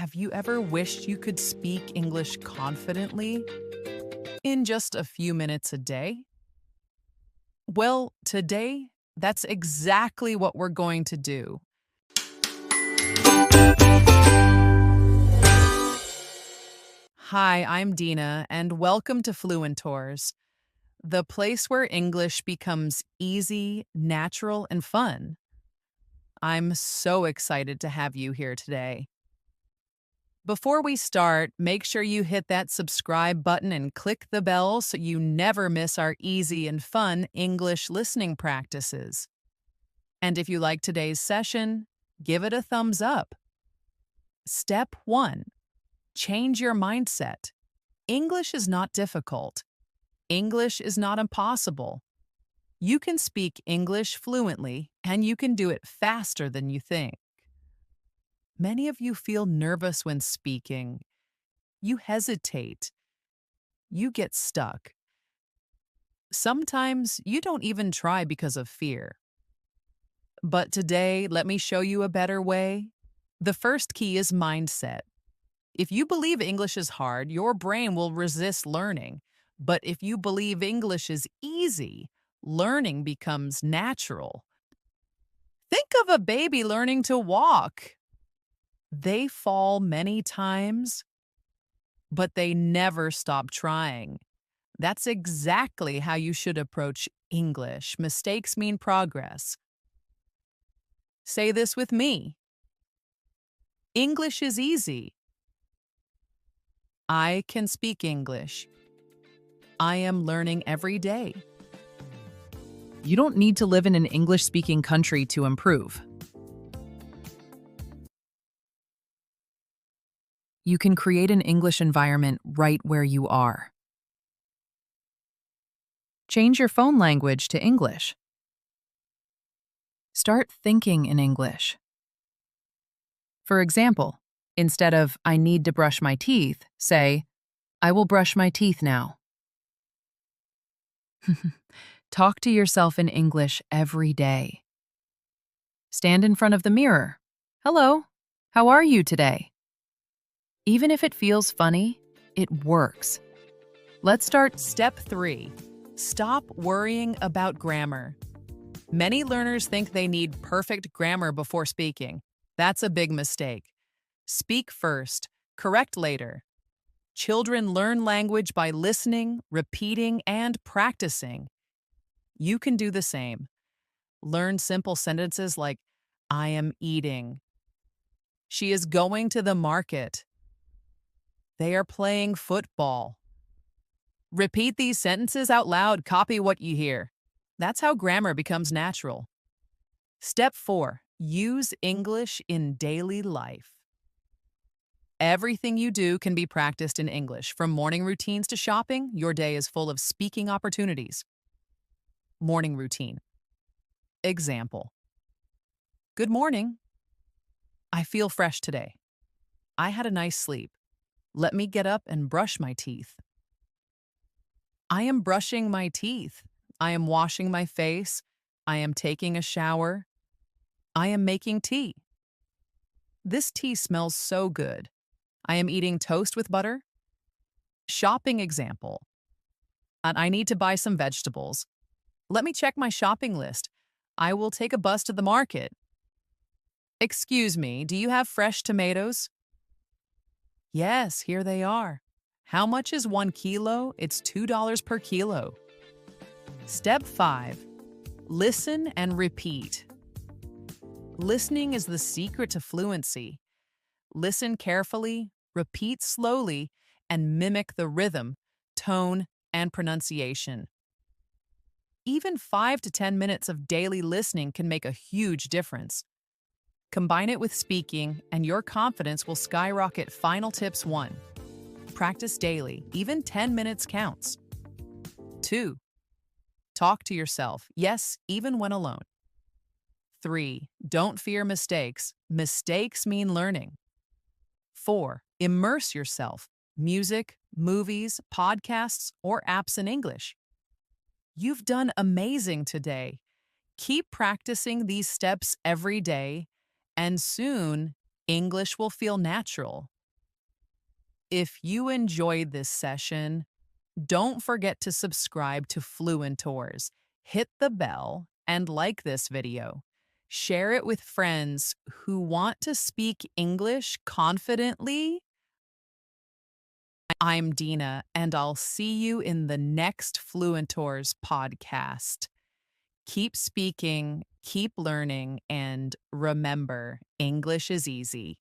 Have you ever wished you could speak English confidently in just a few minutes a day? Well, today, that's exactly what we're going to do. Hi, I'm Dina, and welcome to Fluentors, the place where English becomes easy, natural, and fun. I'm so excited to have you here today. Before we start, make sure you hit that subscribe button and click the bell so you never miss our easy and fun English listening practices. And if you like today's session, give it a thumbs up. Step 1. Change your mindset. English is not difficult. English is not impossible. You can speak English fluently, and you can do it faster than you think. Many of you feel nervous when speaking. You hesitate. You get stuck. Sometimes you don't even try because of fear. But today, let me show you a better way. The first key is mindset. If you believe English is hard, your brain will resist learning. But if you believe English is easy, learning becomes natural. Think of a baby learning to walk. They fall many times, but they never stop trying. That's exactly how you should approach English. Mistakes mean progress. Say this with me. English is easy. I can speak English. I am learning every day. You don't need to live in an English-speaking country to improve. You can create an English environment right where you are. Change your phone language to English. Start thinking in English. For example, instead of "I need to brush my teeth," say, "I will brush my teeth now." Talk to yourself in English every day. Stand in front of the mirror. "Hello, how are you today?" Even if it feels funny, it works. Let's start. Step 3. Stop worrying about grammar. Many learners think they need perfect grammar before speaking. That's a big mistake. Speak first, correct later. Children learn language by listening, repeating, and practicing. You can do the same. Learn simple sentences like, I am eating. She is going to the market. They are playing football. Repeat these sentences out loud, copy what you hear. That's how grammar becomes natural. Step 4. Use English in daily life. Everything you do can be practiced in English. From morning routines to shopping, your day is full of speaking opportunities. Morning routine. Example. Good morning. I feel fresh today. I had a nice sleep. Let me get up and brush my teeth. I am brushing my teeth. I am washing my face. I am taking a shower. I am making tea. This tea smells so good. I am eating toast with butter. Shopping example. And I need to buy some vegetables. Let me check my shopping list. I will take a bus to the market. Excuse me, do you have fresh tomatoes? Yes, here they are. How much is 1 kilo? It's $2 per kilo. Step 5. Listen and repeat. Listening is the secret to fluency. Listen carefully, repeat slowly, and mimic the rhythm, tone, and pronunciation. Even 5 to 10 minutes of daily listening can make a huge difference. Combine it with speaking, and your confidence will skyrocket. Final tips 1. Practice daily. Even 10 minutes counts. 2. Talk to yourself. Yes, even when alone. 3. Don't fear mistakes. Mistakes mean learning. 4. Immerse yourself. Music, movies, podcasts, or apps in English. You've done amazing today. Keep practicing these steps every day, and soon English will feel natural. If you enjoyed this session, don't forget to subscribe to Fluentors. Hit the bell and like this video. Share it with friends who want to speak English confidently. I'm Dina, and I'll see you in the next Fluentors podcast. Keep speaking, keep learning, and remember, English is easy.